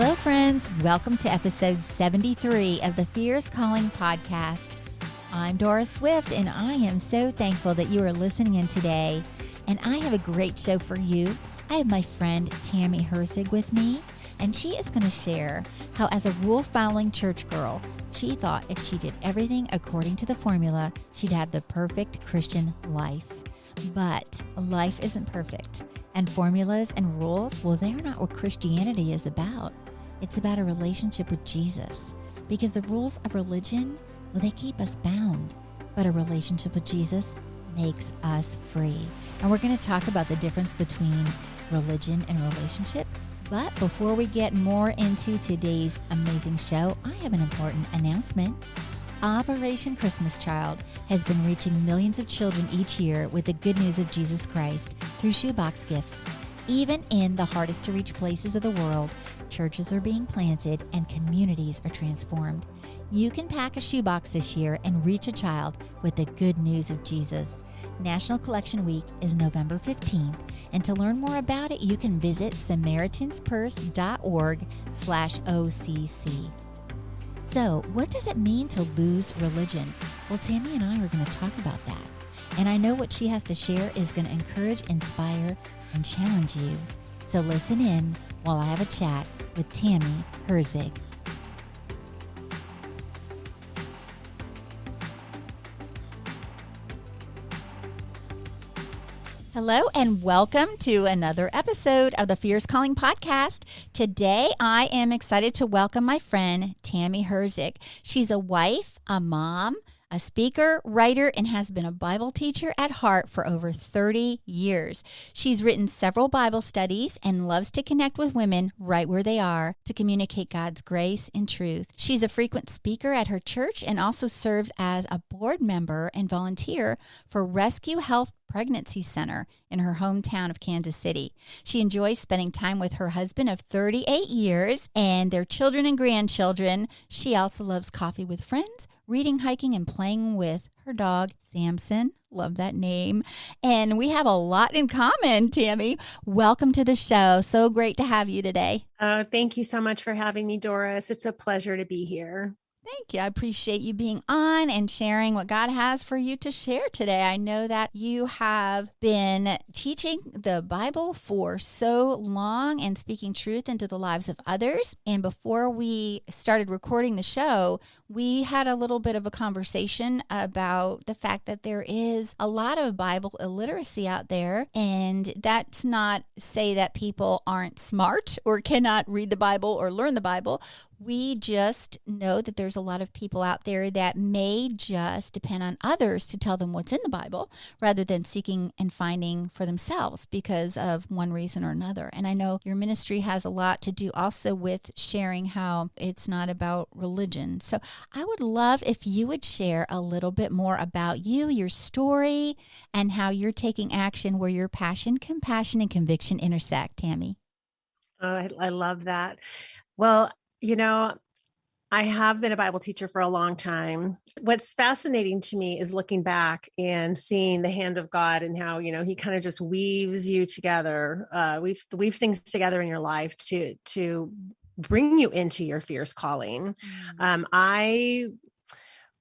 Hello, friends. Welcome to episode 73 of the Fierce Calling podcast. I'm Doris Swift, and I am so thankful that you are listening in today. And I have a great show for you. I have my friend Tammy Herzig with me, and she is going to share how, as a rule-following church girl, she thought if she did everything according to the formula, she'd have the perfect Christian life. But life isn't perfect. And formulas and rules, well, they're not what Christianity is about. It's about a relationship with Jesus. Because the rules of religion, well, they keep us bound. But a relationship with Jesus makes us free. And we're going to talk about the difference between religion and relationship. But before we get more into today's amazing show, I have an important announcement. Operation Christmas Child has been reaching millions of children each year with the good news of Jesus Christ through shoebox gifts. Even in the hardest to reach places of the world, churches are being planted and communities are transformed. You can pack a shoebox this year and reach a child with the good news of Jesus. National Collection Week is November 15th, and to learn more about it, you can visit SamaritansPurse.org/OCC. So, what does it mean to lose religion? Well, Tammy and I are going to talk about that. And I know what she has to share is going to encourage, inspire, and challenge you. So listen in while I have a chat with Tammy Herzig. Hello and welcome to another episode of the Fierce Calling podcast. Today, I am excited to welcome my friend, Tammy Herzig. She's a wife, a mom, a speaker, writer, and has been a Bible teacher at heart for over 30 years. She's written several Bible studies and loves to connect with women right where they are to communicate God's grace and truth. She's a frequent speaker at her church and also serves as a board member and volunteer for Rescue Health Pregnancy Center in her hometown of Kansas City. She enjoys spending time with her husband of 38 years and their children and grandchildren. She also loves coffee with friends, reading, hiking, and playing with her dog, Samson. Love that name. And we have a lot in common, Tammy. Welcome to the show. So great to have you today. Thank you so much for having me, Doris. It's a pleasure to be here. Thank you. I appreciate you being on and sharing what God has for you to share today. I know that you have been teaching the Bible for so long and speaking truth into the lives of others. And before we started recording the show, we had a little bit of a conversation about the fact that there is a lot of Bible illiteracy out there. And that's not say that people aren't smart or cannot read the Bible or learn the Bible. We just know that there's a lot of people out there that may just depend on others to tell them what's in the Bible rather than seeking and finding for themselves because of one reason or another. And I know your ministry has a lot to do also with sharing how it's not about religion. So I would love if you would share a little bit more about you, your story, and how you're taking action where your passion, compassion, and conviction intersect, Tammy. I love that. Well, I have been a Bible teacher for a long time. What's fascinating to me is looking back and seeing the hand of God and how, he kind of just weaves you together, weaves things together in your life to bring you into your fierce calling. I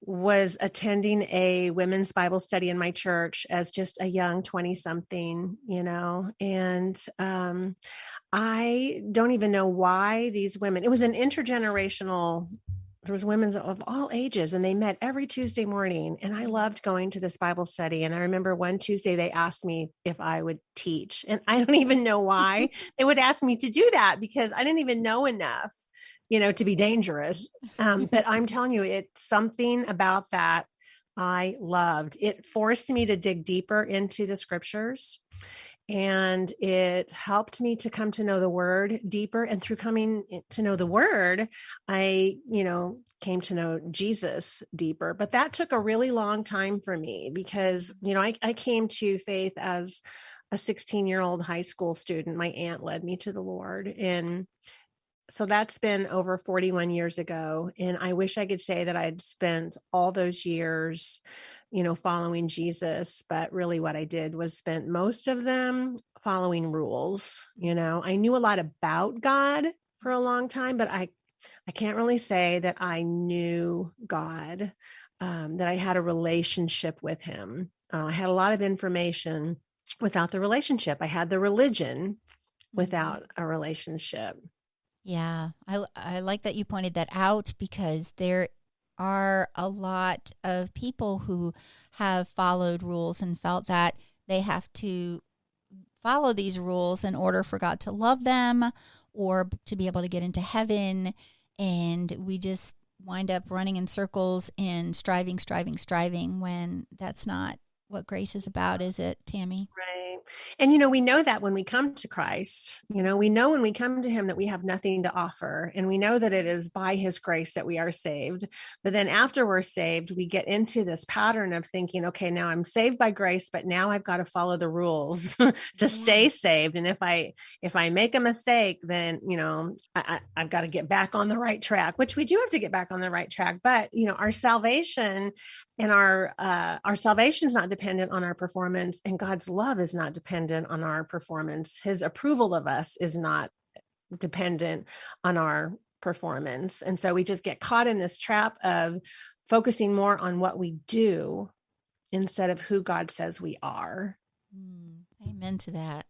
was attending a women's Bible study in my church as just a young 20-something, and I don't even know why these women, it was an intergenerational, there was women of all ages, and they met every Tuesday morning. And I loved going to this Bible study. And I remember one Tuesday they asked me if I would teach. And I don't even know why they would ask me to do that because I didn't even know enough, to be dangerous. But I'm telling you, it's something about that I loved. It forced me to dig deeper into the scriptures. And it helped me to come to know the word deeper. And through coming to know the word, I, came to know Jesus deeper. But that took a really long time for me because, I came to faith as a 16-year-old high school student. My aunt led me to the Lord. And so that's been over 41 years ago. And I wish I could say that I'd spent all those years following Jesus, but really what I did was spent most of them following rules. I knew a lot about God, for a long time, but I can't really say that I knew God, that I had a relationship with him. I had a lot of information without the relationship. I had the religion Mm-hmm. without a relationship. Yeah, I like that you pointed that out because there are a lot of people who have followed rules and felt that they have to follow these rules in order for God to love them or to be able to get into heaven. And we just wind up running in circles and striving when that's not what grace is about, is it, Tammy? Right. And, we know that when we come to Christ, we know when we come to him that we have nothing to offer. And we know that it is by his grace that we are saved. But then after we're saved, we get into this pattern of thinking, okay, now I'm saved by grace, but now I've got to follow the rules to Yeah. stay saved. And if I make a mistake, then, I've got to get back on the right track, which we do have to get back on the right track. But, our salvation and our salvation is not dependent on our performance, and God's love is not dependent on our performance. His approval of us is not dependent on our performance. And so we just get caught in this trap of focusing more on what we do instead of who God says we are. Amen to that.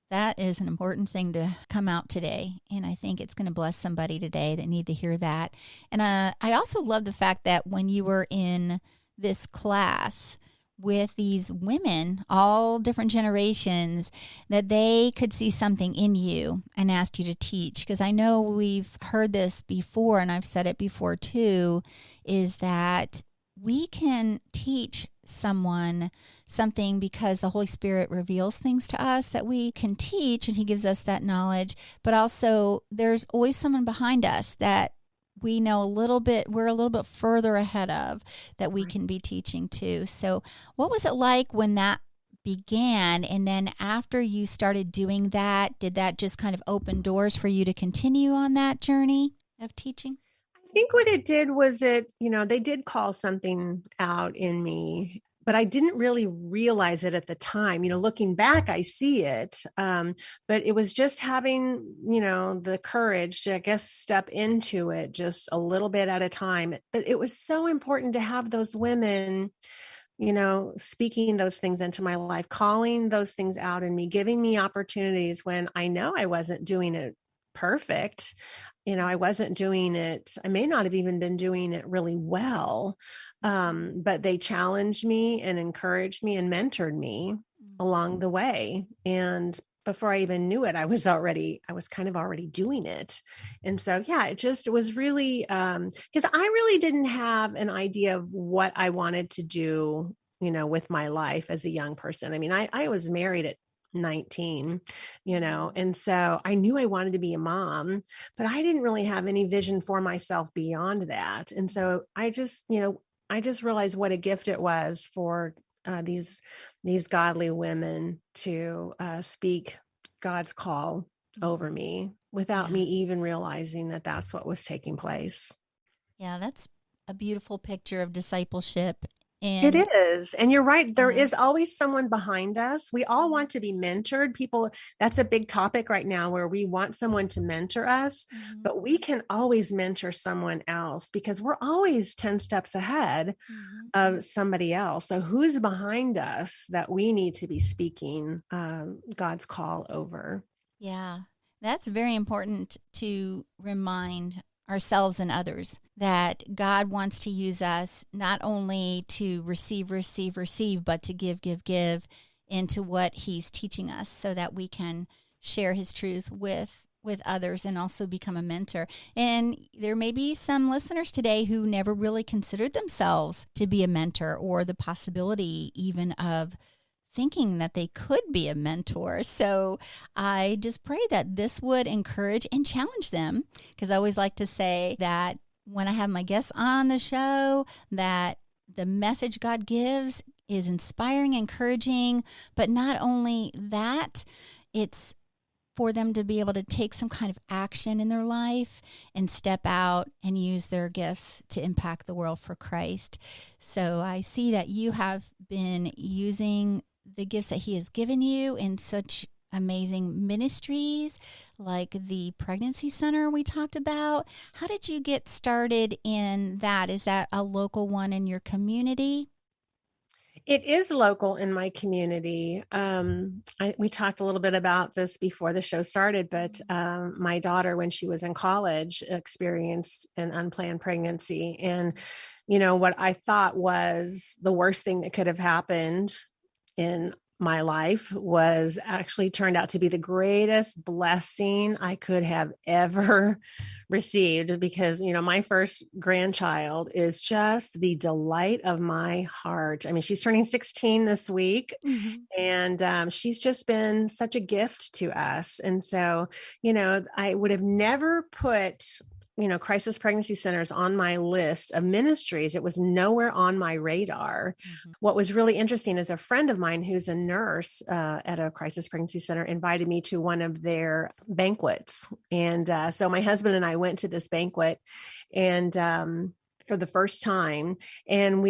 That is an important thing to come out today. And I think it's going to bless somebody today that need to hear that. And I also love the fact that when you were in this class with these women, all different generations, that they could see something in you and asked you to teach. Because I know we've heard this before, and I've said it before too, is that we can teach someone something because the Holy Spirit reveals things to us that we can teach, and he gives us that knowledge. But also there's always someone behind us that we know we're a little bit further ahead of, that we can be teaching to. So what was it like when that began? And then after you started doing that, did that just kind of open doors for you to continue on that journey of teaching? I think what it did was they did call something out in me, but I didn't really realize it at the time. Looking back, I see it. But it was just having, the courage to, I guess, step into it just a little bit at a time. But it was so important to have those women, speaking those things into my life, calling those things out in me, giving me opportunities when I know I wasn't doing it perfect. I wasn't doing it. I may not have even been doing it really well. But they challenged me and encouraged me and mentored me along the way. And before I even knew it, I was kind of already doing it. And so, yeah, it was really, because I really didn't have an idea of what I wanted to do, with my life as a young person. I mean, I was married at 19, and so I knew I wanted to be a mom, but I didn't really have any vision for myself beyond that. And so I just realized what a gift it was for these godly women to speak God's call over me without Yeah. me even realizing that that's what was taking place. Yeah, that's a beautiful picture of discipleship. It And is. And you're right. There yeah. is always someone behind us. We all want to be mentored. People, that's a big topic right now where we want someone to mentor us, Mm-hmm. but we can always mentor someone else because we're always 10 steps ahead Mm-hmm. of somebody else. So who's behind us that we need to be speaking God's call over? Yeah, that's very important to remind ourselves and others that God wants to use us not only to receive, but to give into what he's teaching us so that we can share his truth with others and also become a mentor. And there may be some listeners today who never really considered themselves to be a mentor or the possibility even of thinking that they could be a mentor. So I just pray that this would encourage and challenge them, because I always like to say that when I have my guests on the show, that the message God gives is inspiring, encouraging, but not only that, it's for them to be able to take some kind of action in their life and step out and use their gifts to impact the world for Christ. So I see that you have been using the gifts that he has given you in such amazing ministries like the pregnancy center we talked about. How did you get started in that? Is that a local one in your community? It is local in my community. We talked a little bit about this before the show started, but my daughter, when she was in college, experienced an unplanned pregnancy. And, what I thought was the worst thing that could have happened in my life was actually turned out to be the greatest blessing I could have ever received, because my first grandchild is just the delight of my heart. I mean, she's turning 16 this week, Mhm. and she's just been such a gift to us. And so, I would have never put crisis pregnancy centers on my list of ministries. It was nowhere on my radar. Mhm. What was really interesting is a friend of mine who's a nurse at a crisis pregnancy center invited me to one of their banquets. And so my husband and I went to this banquet, and for the first time, and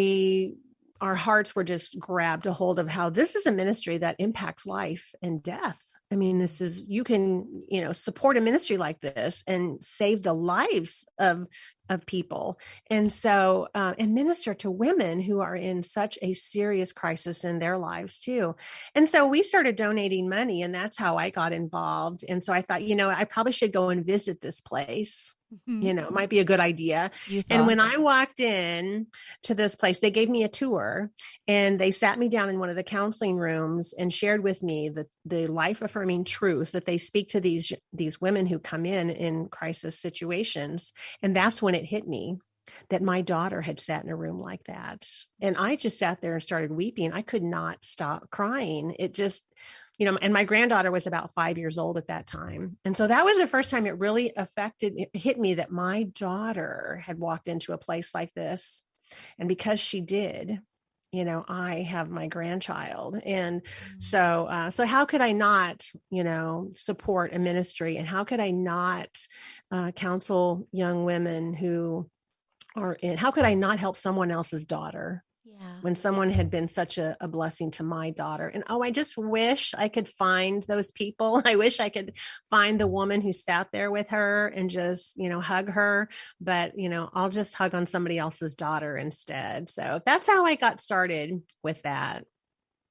our hearts were just grabbed a hold of how this is a ministry that impacts life and death. I mean, you can, support a ministry like this and save the lives of people. And so, and minister to women who are in such a serious crisis in their lives too. And so we started donating money, and that's how I got involved. And so I thought, I probably should go and visit this place. Mhm. It might be a good idea. You And thought. when I walked in to this place, they gave me a tour, and they sat me down in one of the counseling rooms and shared with me the life affirming truth that they speak to these women who come in crisis situations. And that's when it hit me that my daughter had sat in a room like that. And I just sat there and started weeping. I could not stop crying. It just, and my granddaughter was about 5 years old at that time. And so that was the first time it hit me that my daughter had walked into a place like this. And because she did, I have my grandchild. And so how could I not, support a ministry? And how could I not counsel young women who are in, how could I not help someone else's daughter Yeah. when someone had been such a blessing to my daughter? And I just wish I could find those people. I wish I could find the woman who sat there with her and just, hug her. But, I'll just hug on somebody else's daughter instead. So that's how I got started with that.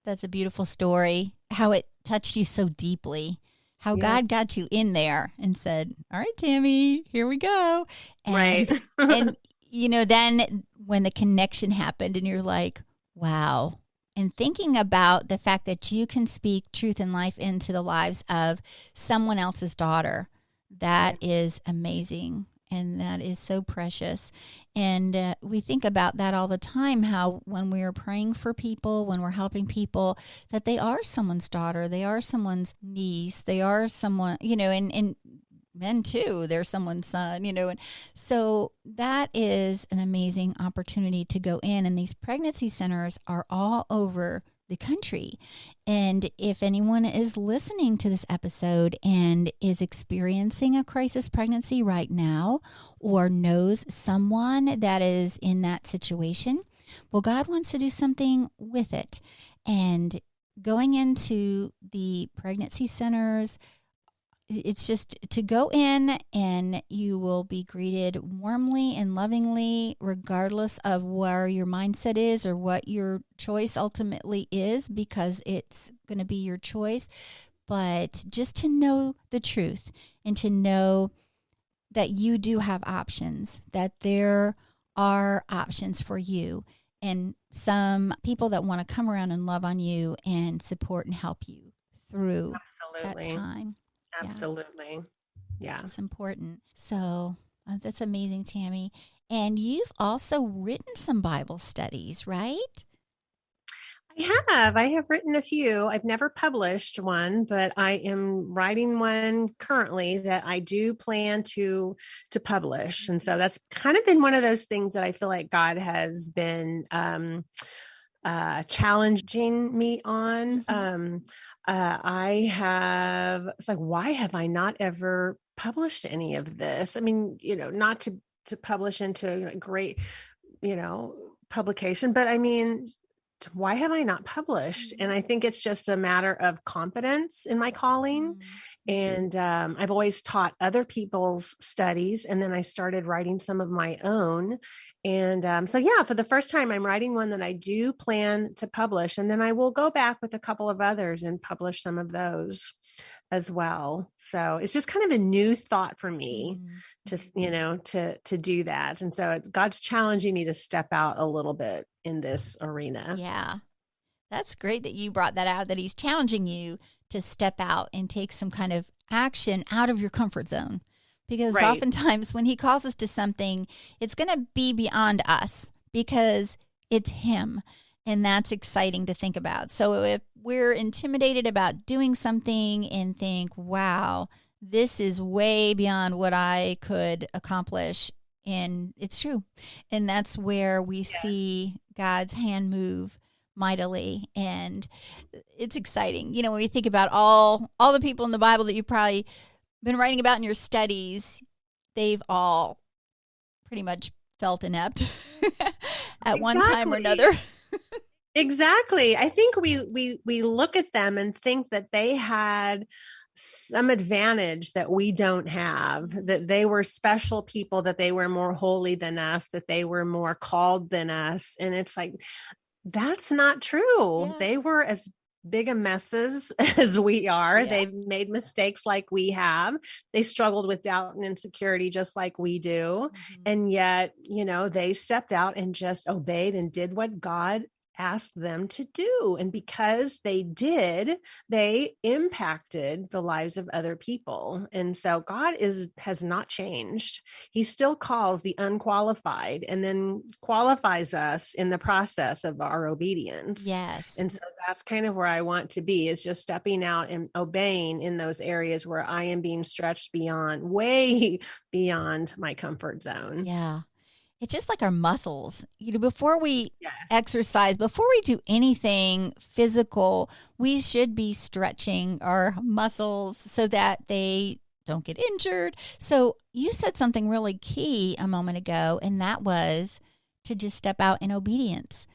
That's a beautiful story. How it touched you so deeply. How Yeah. God got you in there and said, "All right, Tammy, here we go." Right. And then when the connection happened and you're like, "Wow." And thinking about the fact that you can speak truth and life into the lives of someone else's daughter, that is amazing. And that is so precious. And we think about that all the time, how when we are praying for people, when we're helping people, that they are someone's daughter, they are someone's niece, they are someone, and men too, they're someone's son, And so that is an amazing opportunity to go in. And these pregnancy centers are all over the country. And if anyone is listening to this episode and is experiencing a crisis pregnancy right now, or knows someone that is in that situation, well, God wants to do something with it. And going into the pregnancy centers, it's just to go in and you will be greeted warmly and lovingly, regardless of where your mindset is or what your choice ultimately is, because it's going to be your choice. But just to know the truth and to know that you do have options, that there are options for you, and some people that want to come around and love on you and support and help you through that Absolutely. time. Yeah. Absolutely. Yeah. That's important. So that's amazing, Tammy. And you've also written some Bible studies, right? I have written a few. I've never published one, but I am writing one currently that I do plan to publish. And so that's kind of been one of those things that I feel like God has been challenging me on. It's like, why have I not ever published any of this? I mean, not to publish into a great, publication, but I mean, why have I not published? And I think it's just a matter of confidence in my calling. And I've always taught other people's studies. And then I started writing some of my own. And so, yeah, for the first time, I'm writing one that I do plan to publish. And then I will go back with a couple of others and publish some of those as well. So it's just kind of a new thought for me to do that. And so God's challenging me to step out a little bit in this arena. Yeah. That's great that you brought that out, that he's challenging you to step out and take some kind of action out of your comfort zone. Because oftentimes when he calls us to something, it's going to be beyond us because it's him. And that's exciting to think about. So if we're intimidated about doing something and think, wow, this is way beyond what I could accomplish. And it's true. And that's where we see God's hand move mightily. And it's exciting. You know, when we think about all the people in the Bible that you've probably been writing about in your studies, they've all pretty much felt inept at one time or another. Exactly. I think we look at them and think that they had some advantage that we don't have, that they were special people, that they were more holy than us, that they were more called than us. And it's like, that's not true. Yeah. They were as big a messes as we are. Yeah. They've made mistakes like we have. They struggled with doubt and insecurity just like we do. And yet, you know, they stepped out and just obeyed and did what God asked them to do. And because they did, they impacted the lives of other people. And so God has not changed. He still calls the unqualified and then qualifies us in the process of our obedience. Yes. And so that's kind of where I want to be, is just stepping out and obeying in those areas where I am being stretched way beyond my comfort zone. Yeah. It's just like our muscles. You know, before we exercise, before we do anything physical, we should be stretching our muscles so that they don't get injured. So you said something really key a moment ago, and that was to just step out in obedience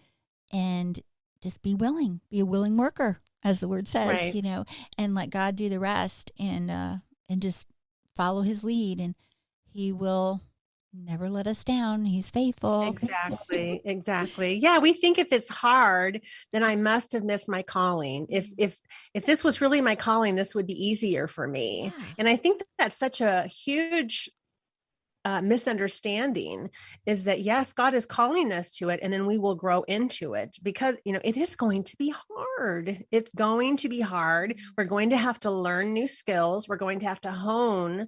and just be a willing worker, as the word says, you know, and let God do the rest, and just follow his lead, and he will never let us down. He's faithful. Exactly. Yeah, we think if it's hard, then I must have missed my calling. If this was really my calling, this would be easier for me. Yeah. And I think that's such a huge misunderstanding, is that yes, God is calling us to it, and then we will grow into it, because, you know, it is going to be hard. It's going to be hard. We're going to have to learn new skills. We're going to have to hone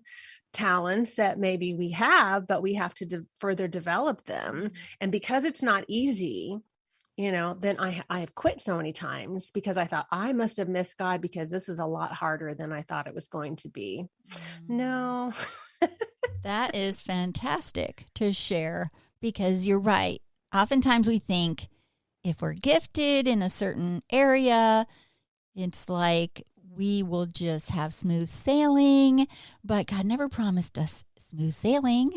talents that maybe we have, but we have to further develop them. And because it's not easy, you know, then I have quit so many times because I thought I must have missed God because this is a lot harder than I thought it was going to be. No. That is fantastic to share, because you're right. Oftentimes we think if we're gifted in a certain area, it's like we will just have smooth sailing, but God never promised us smooth sailing.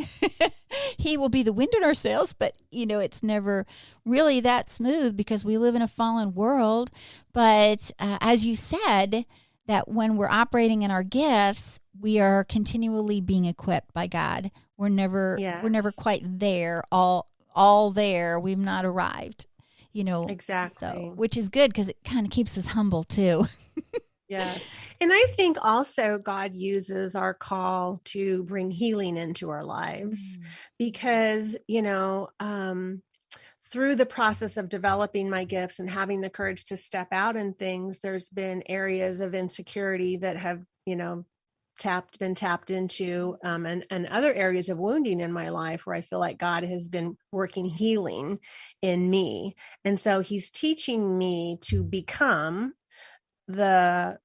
He will be the wind in our sails, but, you know, it's never really that smooth because we live in a fallen world. But as you said, that when we're operating in our gifts, we are continually being equipped by God. We're never quite there, all there. We've not arrived, you know. Exactly. So, which is good because it kind of keeps us humble too. Yes. And I think also God uses our call to bring healing into our lives because, you know, through the process of developing my gifts and having the courage to step out in things, there's been areas of insecurity that have, you know, been tapped into, and other areas of wounding in my life where I feel like God has been working healing in me. And so he's teaching me to become the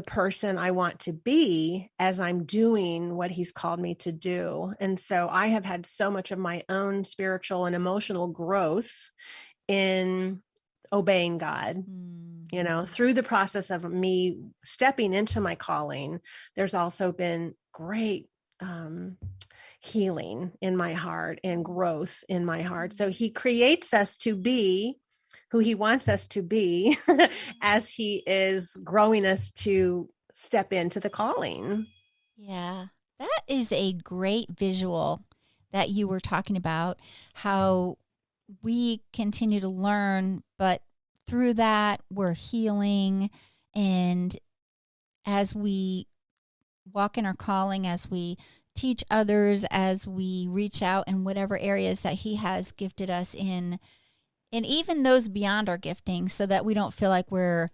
person I want to be as I'm doing what he's called me to do. And so I have had so much of my own spiritual and emotional growth in obeying God. You know, through the process of me stepping into my calling, there's also been great healing in my heart and growth in my heart. So he creates us to be who he wants us to be as he is growing us to step into the calling. Yeah, that is a great visual that you were talking about, how we continue to learn, but through that, we're healing. And as we walk in our calling, as we teach others, as we reach out in whatever areas that he has gifted us in, and even those beyond our gifting, so that we don't feel like we're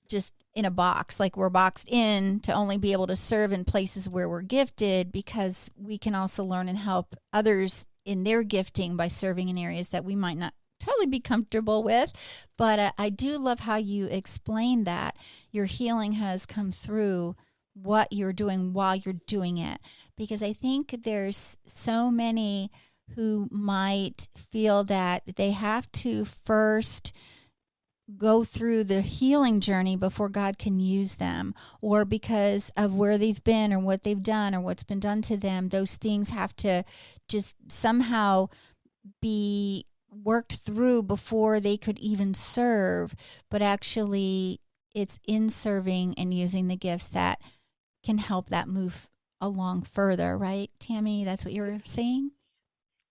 just in a box, like we're boxed in to only be able to serve in places where we're gifted, because we can also learn and help others in their gifting by serving in areas that we might not totally be comfortable with. But I do love how you explain that your healing has come through what you're doing while you're doing it, because I think there's so many who might feel that they have to first go through the healing journey before God can use them, or because of where they've been or what they've done or what's been done to them, those things have to just somehow be worked through before they could even serve. But actually, it's in serving and using the gifts that can help that move along further, right, Tammy? That's what you were saying?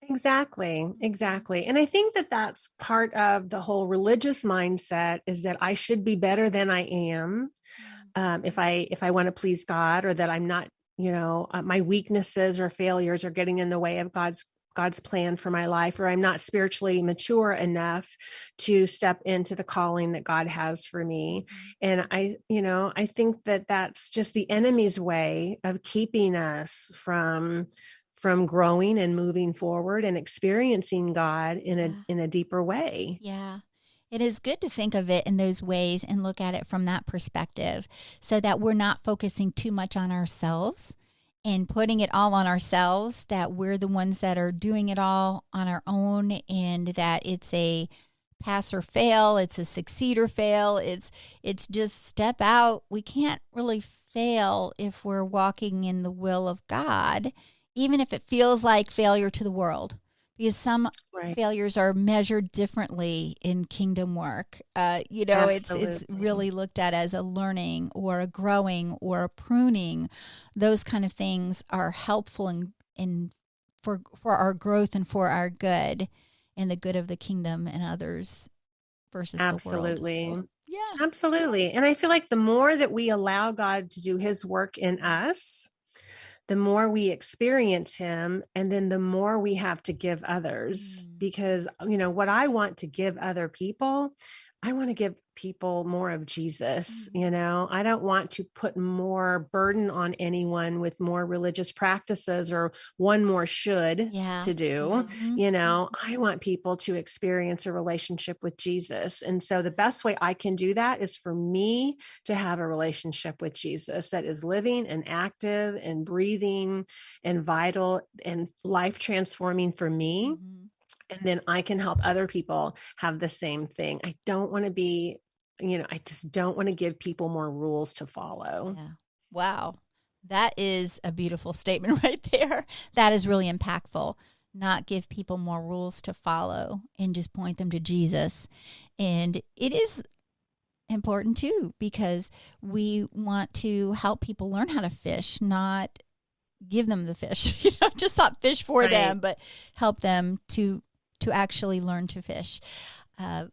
Exactly. And I think that that's part of the whole religious mindset, is that I should be better than I am. If I want to please God, or that I'm not, my weaknesses or failures are getting in the way of God's plan for my life, or I'm not spiritually mature enough to step into the calling that God has for me. And I think that that's just the enemy's way of keeping us from growing and moving forward and experiencing God in a deeper way. Yeah. It is good to think of it in those ways and look at it from that perspective, so that we're not focusing too much on ourselves and putting it all on ourselves, that we're the ones that are doing it all on our own, and that it's a pass or fail, it's a succeed or fail. It's just step out. We can't really fail if we're walking in the will of God, even if it feels like failure to the world, because some Right. failures are measured differently in kingdom work. It's Absolutely. really looked at as a learning or a growing or a pruning. Those kind of things are helpful in for our growth and for our good and the good of the kingdom and others versus the world. Absolutely. So, yeah. Absolutely. And I feel like the more that we allow God to do his work in us, the more we experience him, and then the more we have to give others. Because, what I want to give other people, I want to give people more of Jesus. I don't want to put more burden on anyone with more religious practices or one more should Yeah. to do. Mhm. I want people to experience a relationship with Jesus. And so the best way I can do that is for me to have a relationship with Jesus that is living and active and breathing and vital and life transforming for me. Mhm. And then I can help other people have the same thing. I don't want to be, I just don't want to give people more rules to follow. Yeah. Wow. That is a beautiful statement right there. That is really impactful. Not give people more rules to follow and just point them to Jesus. And it is important too, because we want to help people learn how to fish, not give them the fish, just not fish for them, Right. but help them to actually learn to fish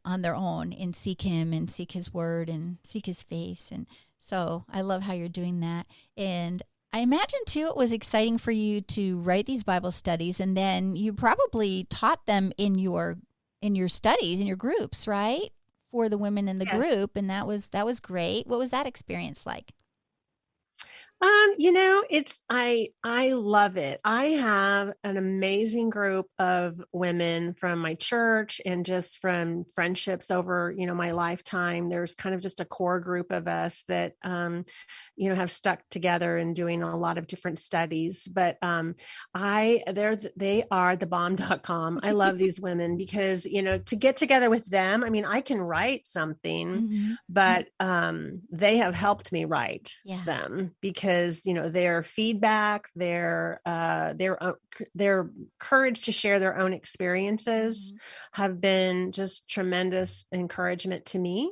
on their own and seek him and seek his word and seek his face. And so I love how you're doing that. And I imagine too, it was exciting for you to write these Bible studies, and then you probably taught them in your studies, in your groups, right? For the women in the Yes. group. And that was great. What was that experience like? I love it. I have an amazing group of women from my church and just from friendships over, my lifetime. There's kind of just a core group of us that have stuck together and doing a lot of different studies. But they are the bomb.com. I love these women because, to get together with them, I mean, I can write something, Mm-hmm. but they have helped me write Yeah. them because because, their feedback, their courage to share their own experiences have been just tremendous encouragement to me,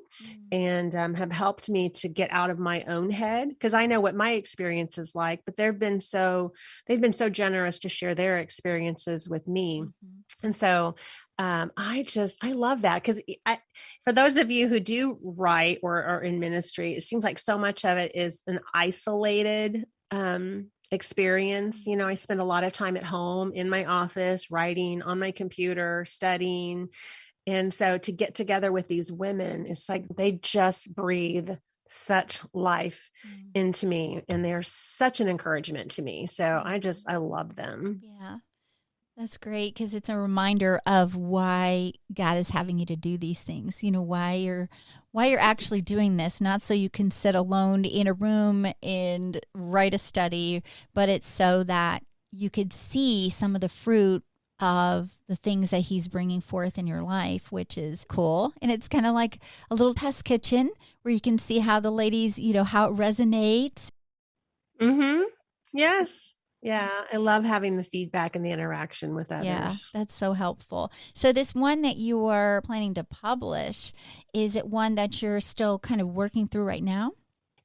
and have helped me to get out of my own head, because I know what my experience is like, but they've been so generous to share their experiences with me. And so I love that, because for those of you who do write or are in ministry, it seems like so much of it is an isolated experience. I spend a lot of time at home in my office, writing on my computer, studying. And so to get together with these women, it's like they just breathe such life into me, and they're such an encouragement to me. So I love them. Yeah. That's great, because it's a reminder of why God is having you to do these things. Why you're actually doing this, not so you can sit alone in a room and write a study, but it's so that you could see some of the fruit of the things that he's bringing forth in your life, which is cool. And it's kind of like a little test kitchen where you can see how the ladies, how it resonates. Yes. Yeah, I love having the feedback and the interaction with others. Yeah, that's so helpful. So this one that you are planning to publish, is it one that you're still kind of working through right now?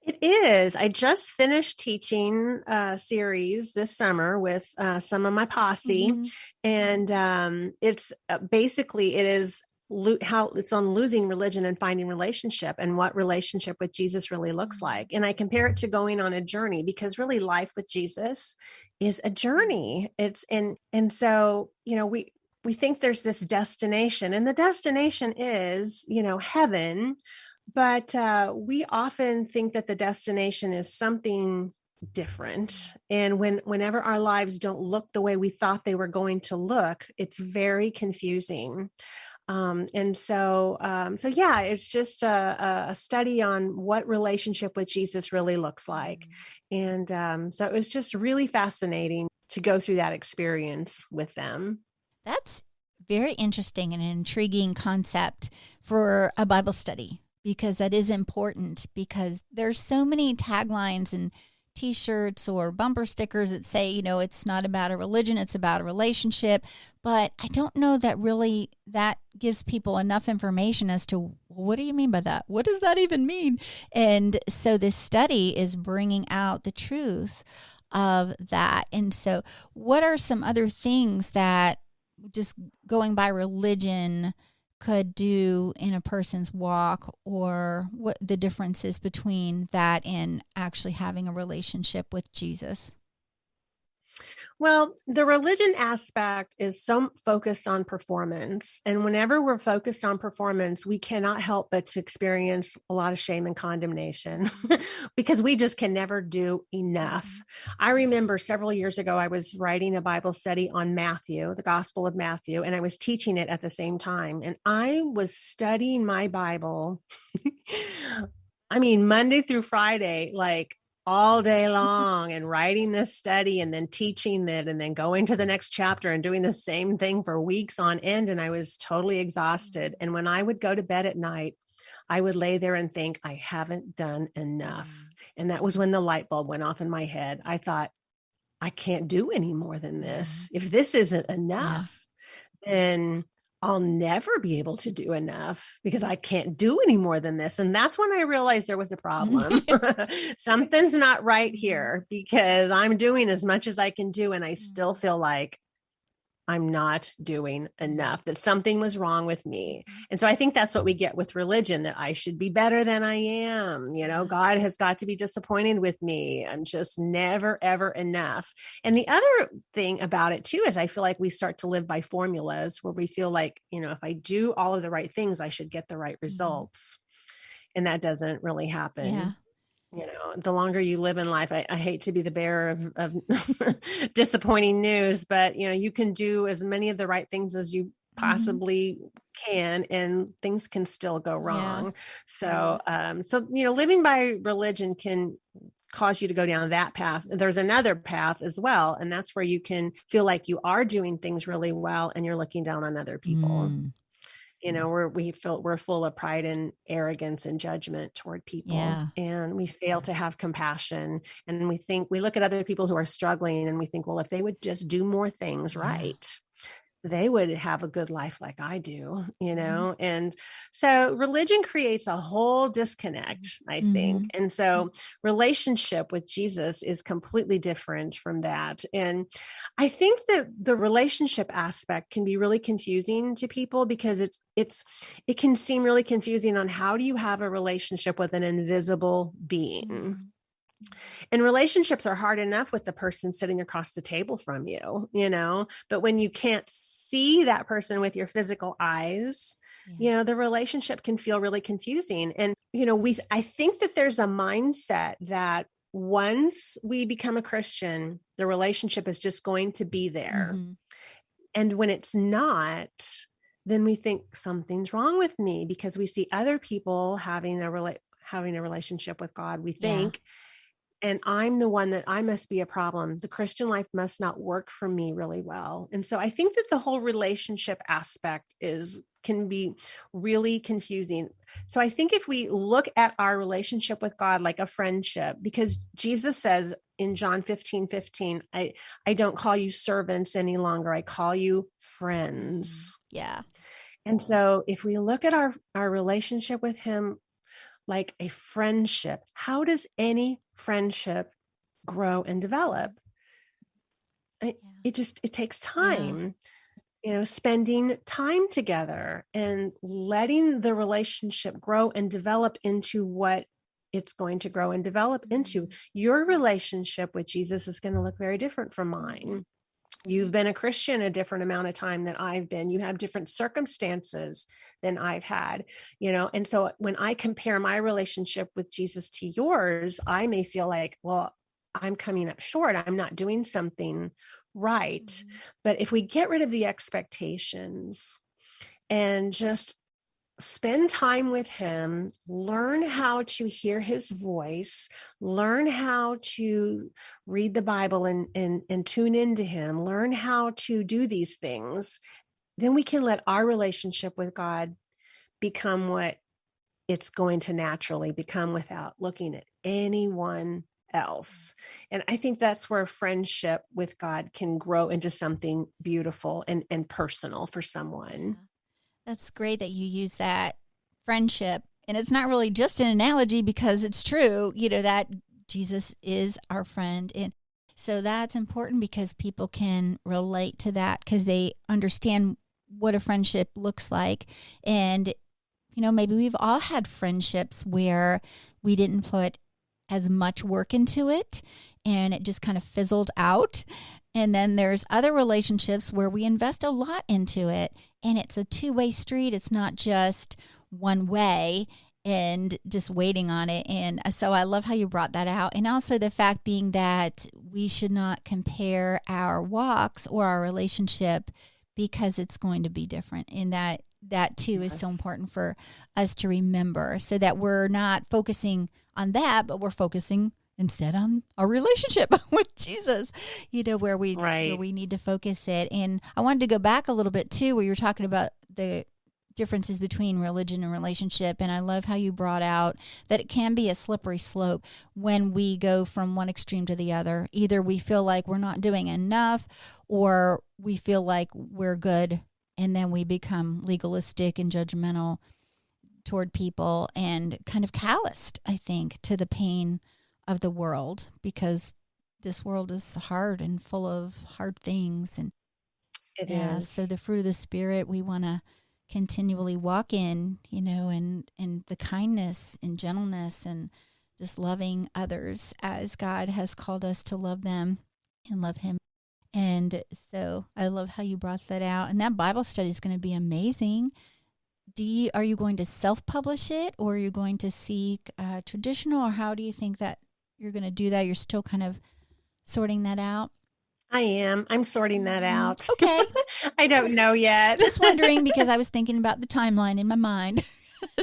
It is. I just finished teaching a series this summer with some of my posse, and it's basically it is how it's on losing religion and finding relationship, and what relationship with Jesus really looks like. And I compare it to going on a journey, because really life with Jesus is a journey. And so, we think there's this destination, and the destination is, heaven. But we often think that the destination is something different. And whenever our lives don't look the way we thought they were going to look, it's very confusing. So yeah, it's just a study on what relationship with Jesus really looks like. And so it was just really fascinating to go through that experience with them. That's very interesting and an intriguing concept for a Bible study, because that is important, because there's so many taglines and T-shirts or bumper stickers that say, it's not about a religion, it's about a relationship. But I don't know that really that gives people enough information as to, what do you mean by that? What does that even mean? And so this study is bringing out the truth of that. And so what are some other things that just going by religion could do in a person's walk, or what the difference is between that and actually having a relationship with Jesus? Well, the religion aspect is so focused on performance. And whenever we're focused on performance, we cannot help but to experience a lot of shame and condemnation because we just can never do enough. I remember several years ago, I was writing a Bible study on Matthew, the Gospel of Matthew, and I was teaching it at the same time. And I was studying my Bible, Monday through Friday, like all day long, and writing this study and then teaching it and then going to the next chapter and doing the same thing for weeks on end. And I was totally exhausted. And when I would go to bed at night, I would lay there and think, I haven't done enough. And that was when the light bulb went off in my head. I thought, I can't do any more than this. If this isn't enough, then I'll never be able to do enough, because I can't do any more than this. And that's when I realized there was a problem. Something's not right here, because I'm doing as much as I can do, and I still feel like I'm not doing enough, that something was wrong with me. And so I think that's what we get with religion, that I should be better than I am. God has got to be disappointed with me. I'm just never, ever enough. And the other thing about it too, is I feel like we start to live by formulas where we feel like, if I do all of the right things, I should get the right results. And that doesn't really happen. Yeah. The longer you live in life, I hate to be the bearer of disappointing news, but you can do as many of the right things as you possibly can, and things can still go wrong. So living by religion can cause you to go down that path. There's another path as well, and that's where you can feel like you are doing things really well, and you're looking down on other people. we're full of pride and arrogance and judgment toward people. Yeah. And we fail to have compassion. And we look at other people who are struggling and we think, well, if they would just do more things right, they would have a good life like I do, And so religion creates a whole disconnect, I think. And so relationship with Jesus is completely different from that. And I think that the relationship aspect can be really confusing to people because it can seem really confusing on how do you have a relationship with an invisible being. And relationships are hard enough with the person sitting across the table from you, but when you can't see that person with your physical eyes, the relationship can feel really confusing. And, I think that there's a mindset that once we become a Christian, the relationship is just going to be there. And when it's not, then we think something's wrong with me because we see other people having a relationship with God. We think, and I'm the one that I must be a problem. The Christian life must not work for me really well. And so I think that the whole relationship aspect can be really confusing. So I think if we look at our relationship with God like a friendship, because Jesus says in John 15:15, I don't call you servants any longer. I call you friends. Yeah. And so if we look at our relationship with him like a friendship, how does any friendship grow and develop? It takes time, spending time together and letting the relationship grow and develop into what it's going to grow and develop into. Your relationship with Jesus is going to look very different from mine. You've been a Christian a different amount of time than I've been. You have different circumstances than I've had, and so when I compare my relationship with Jesus to yours, I may feel like, well, I'm coming up short. I'm not doing something right. But if we get rid of the expectations and just spend time with him, learn how to hear his voice, learn how to read the Bible and tune into him, learn how to do these things, then we can let our relationship with God become what it's going to naturally become without looking at anyone else. And I think that's where friendship with God can grow into something beautiful and personal for someone. That's great that you use that friendship. And it's not really just an analogy because it's true, that Jesus is our friend. And so that's important because people can relate to that because they understand what a friendship looks like. And, maybe we've all had friendships where we didn't put as much work into it and it just kind of fizzled out. And then there's other relationships where we invest a lot into it and it's a two-way street. It's not just one way and just waiting on it. And so I love how you brought that out. And also the fact being that we should not compare our walks or our relationship because it's going to be different. And that too is so important for us to remember so that we're not focusing on that, but we're focusing instead on our relationship with Jesus, where we need to focus it. And I wanted to go back a little bit too, where you were talking about the differences between religion and relationship. And I love how you brought out that it can be a slippery slope when we go from one extreme to the other. Either we feel like we're not doing enough or we feel like we're good. And then we become legalistic and judgmental toward people and kind of calloused, I think, to the pain of the world because this world is hard and full of hard things. And it is. So the fruit of the Spirit, we want to continually walk in, and the kindness and gentleness and just loving others as God has called us to love them and love him. And so I love how you brought that out. And that Bible study is going to be amazing. Are you going to self-publish it or are you going to seek traditional, or how do you think that you're going to do that? You're still kind of sorting that out? I am. I'm sorting that out. Okay. I don't know yet. Just wondering because I was thinking about the timeline in my mind.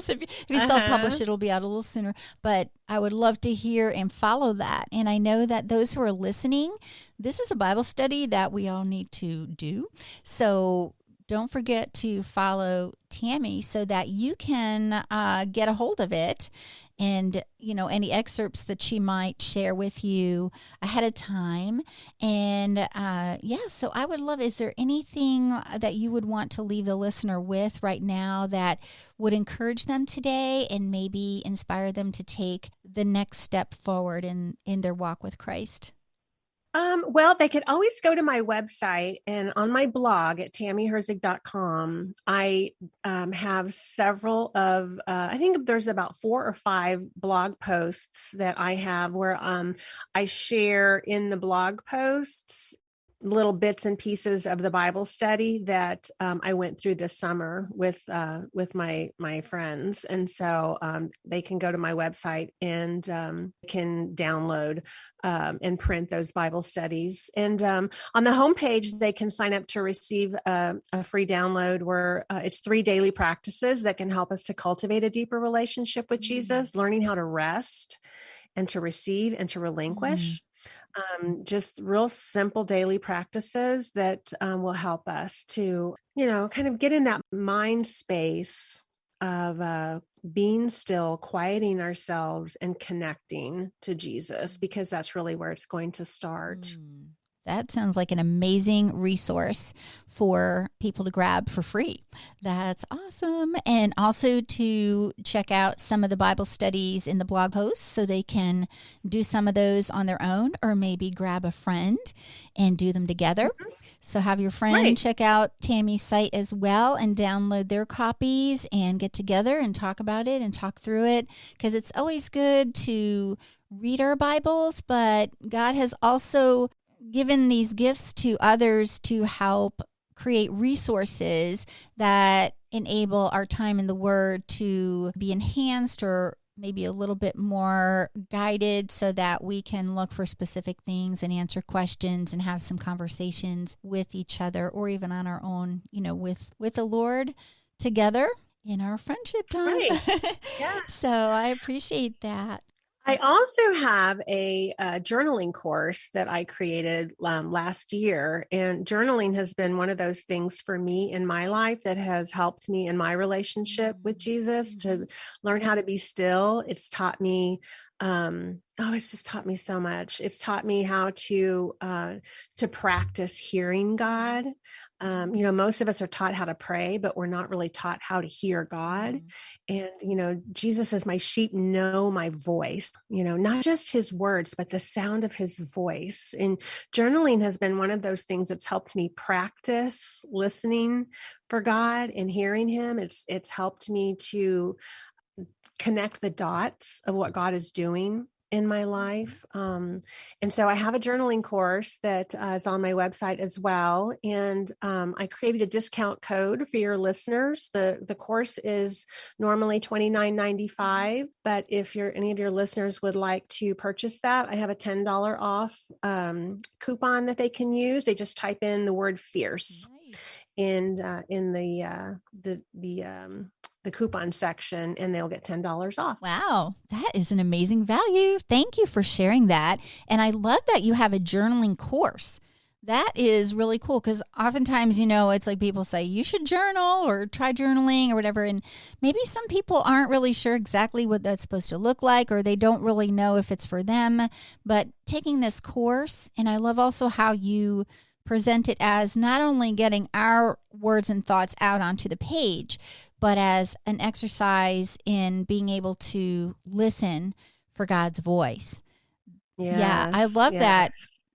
So if you self-publish, it'll be out a little sooner. But I would love to hear and follow that. And I know that those who are listening, this is a Bible study that we all need to do. So don't forget to follow Tammy so that you can get a hold of it and, any excerpts that she might share with you ahead of time. And so I would love, is there anything that you would want to leave the listener with right now that would encourage them today and maybe inspire them to take the next step forward in their walk with Christ? Well, they could always go to my website, and on my blog at tammyherzig.com, I have several of, I think there's about 4 or 5 blog posts that I have where I share in the blog posts little bits and pieces of the Bible study that I went through this summer with my friends. And so they can go to my website and can download and print those Bible studies. And on the homepage, they can sign up to receive a free download where it's 3 daily practices that can help us to cultivate a deeper relationship with Jesus, learning how to rest and to receive and to relinquish. Just real simple daily practices that will help us to, kind of get in that mind space of being still, quieting ourselves and connecting to Jesus, because that's really where it's going to start. That sounds like an amazing resource for people to grab for free. That's awesome. And also to check out some of the Bible studies in the blog posts so they can do some of those on their own, or maybe grab a friend and do them together. So have your friend check out Tammy's site as well and download their copies and get together and talk about it and talk through it, because it's always good to read our Bibles, but God has also given these gifts to others to help create resources that enable our time in the Word to be enhanced or maybe a little bit more guided so that we can look for specific things and answer questions and have some conversations with each other, or even on our own, with the Lord together in our friendship time. Yeah. So I appreciate that. I also have a journaling course that I created last year, and journaling has been one of those things for me in my life that has helped me in my relationship with Jesus to learn how to be still. It's taught me, it's just taught me so much. It's taught me how to practice hearing God. Most of us are taught how to pray, but we're not really taught how to hear God. And, Jesus says, my sheep know my voice, not just his words, but the sound of his voice. And journaling has been one of those things that's helped me practice listening for God and hearing him. It's helped me to connect the dots of what God is doing in my life. And so I have a journaling course that is on my website as well. And I created a discount code for your listeners. The course is normally $29.95, but if any of your listeners would like to purchase that, I have a $10 off coupon that they can use. They just type in the word fierce in the coupon section, and they'll get $10 off. Wow, that is an amazing value. Thank you for sharing that. And I love that you have a journaling course. That is really cool, because oftentimes, it's like people say you should journal or try journaling or whatever. And maybe some people aren't really sure exactly what that's supposed to look like, or they don't really know if it's for them. But taking this course, and I love also how you present it as not only getting our words and thoughts out onto the page, but as an exercise in being able to listen for God's voice. Yeah, I love that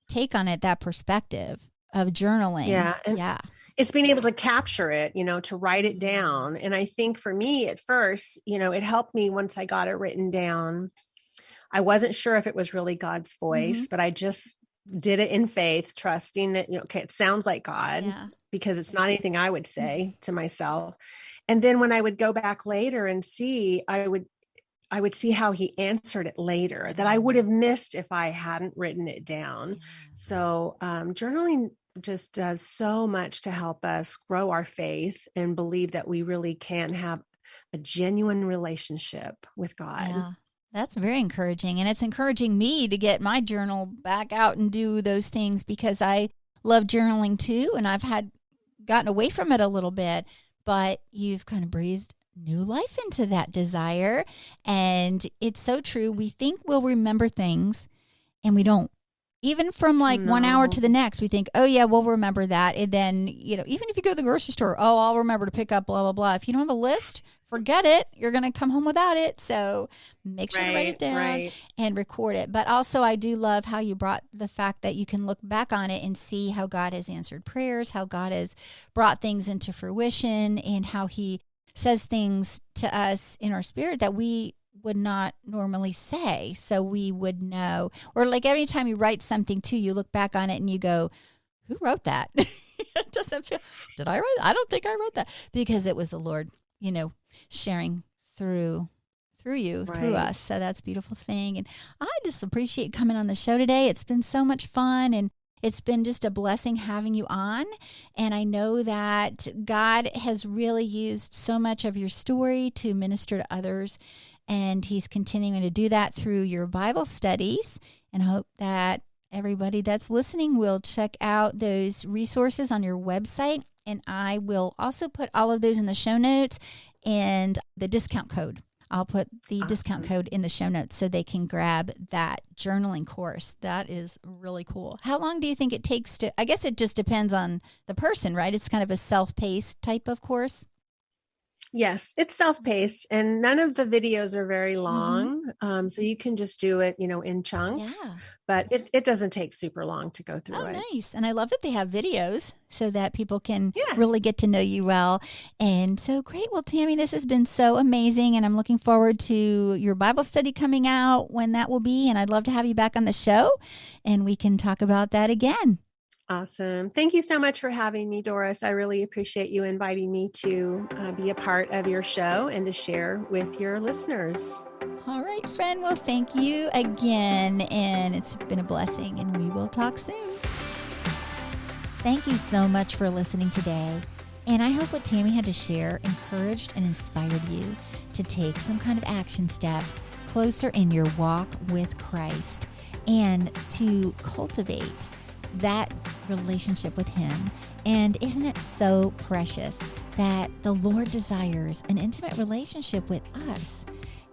take on it, that perspective of journaling. Yeah. It's being able to capture it, to write it down. And I think for me at first, it helped me once I got it written down. I wasn't sure if it was really God's voice, but I just did it in faith, trusting that, it sounds like God, because it's not anything I would say to myself. And then when I would go back later and see, I would see how he answered it later that I would have missed if I hadn't written it down. So journaling just does so much to help us grow our faith and believe that we really can have a genuine relationship with God. Yeah. That's very encouraging. And it's encouraging me to get my journal back out and do those things, because I love journaling too. And I've had gotten away from it a little bit, but you've kind of breathed new life into that desire. And it's so true. We think we'll remember things and we don't. Even from like 1 hour to the next, we think, oh, yeah, we'll remember that. And then, even if you go to the grocery store, oh, I'll remember to pick up blah, blah, blah. If you don't have a list, forget it. You're going to come home without it. So make sure to write it down and record it. But also, I do love how you brought the fact that you can look back on it and see how God has answered prayers, how God has brought things into fruition, and how he says things to us in our spirit that we would not normally say, so we would know. Or like every time you write something too, you look back on it and you go, who wrote that? It doesn't feel, did I write? I don't think I wrote that, because it was the Lord, sharing through you, through us. So that's a beautiful thing. And I just appreciate coming on the show today. It's been so much fun, and it's been just a blessing having you on. And I know that God has really used so much of your story to minister to others. And he's continuing to do that through your Bible studies, and hope that everybody that's listening will check out those resources on your website. And I will also put all of those in the show notes and the discount code. I'll put the discount code in the show notes so they can grab that journaling course. That is really cool. How long do you think it takes to, I guess it just depends on the person, right? It's kind of a self-paced type of course. Yes, it's self-paced, and none of the videos are very long. So you can just do it, in chunks, but it doesn't take super long to go through it. Oh, nice. And I love that they have videos so that people can really get to know you well. And so great. Well, Tammy, this has been so amazing, and I'm looking forward to your Bible study coming out, when that will be. And I'd love to have you back on the show, and we can talk about that again. Awesome. Thank you so much for having me, Doris. I really appreciate you inviting me to be a part of your show and to share with your listeners. All right, friend. Well, thank you again. And it's been a blessing, and we will talk soon. Thank you so much for listening today. And I hope what Tammy had to share encouraged and inspired you to take some kind of action step closer in your walk with Christ, and to cultivate that relationship with him. And isn't it so precious that the Lord desires an intimate relationship with us?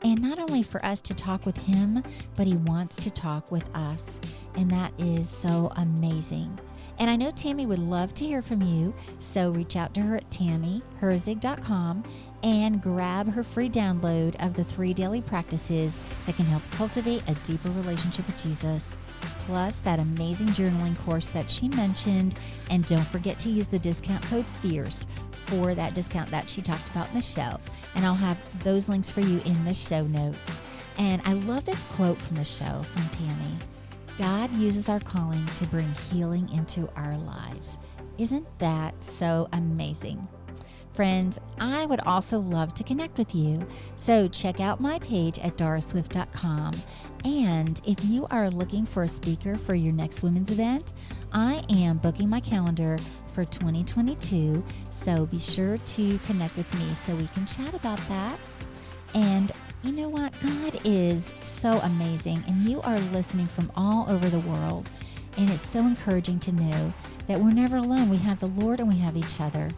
And not only for us to talk with him, but he wants to talk with us. And that is so amazing. And I know Tammy would love to hear from you, so reach out to her at tammyherzig.com and grab her free download of the 3 daily practices that can help cultivate a deeper relationship with Jesus, plus that amazing journaling course that she mentioned. And don't forget to use the discount code FIERCE for that discount that she talked about in the show. And I'll have those links for you in the show notes. And I love this quote from the show from Tammy. God uses our calling to bring healing into our lives. Isn't that so amazing? Friends, I would also love to connect with you. So check out my page at doraswift.com. And if you are looking for a speaker for your next women's event, I am booking my calendar for 2022. So be sure to connect with me so we can chat about that. And you know what? God is so amazing, and you are listening from all over the world. And it's so encouraging to know that we're never alone. We have the Lord and we have each other.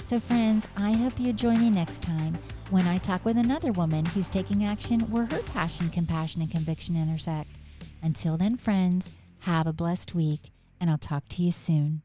So friends, I hope you join me next time when I talk with another woman who's taking action where her passion, compassion, and conviction intersect. Until then, friends, have a blessed week, and I'll talk to you soon.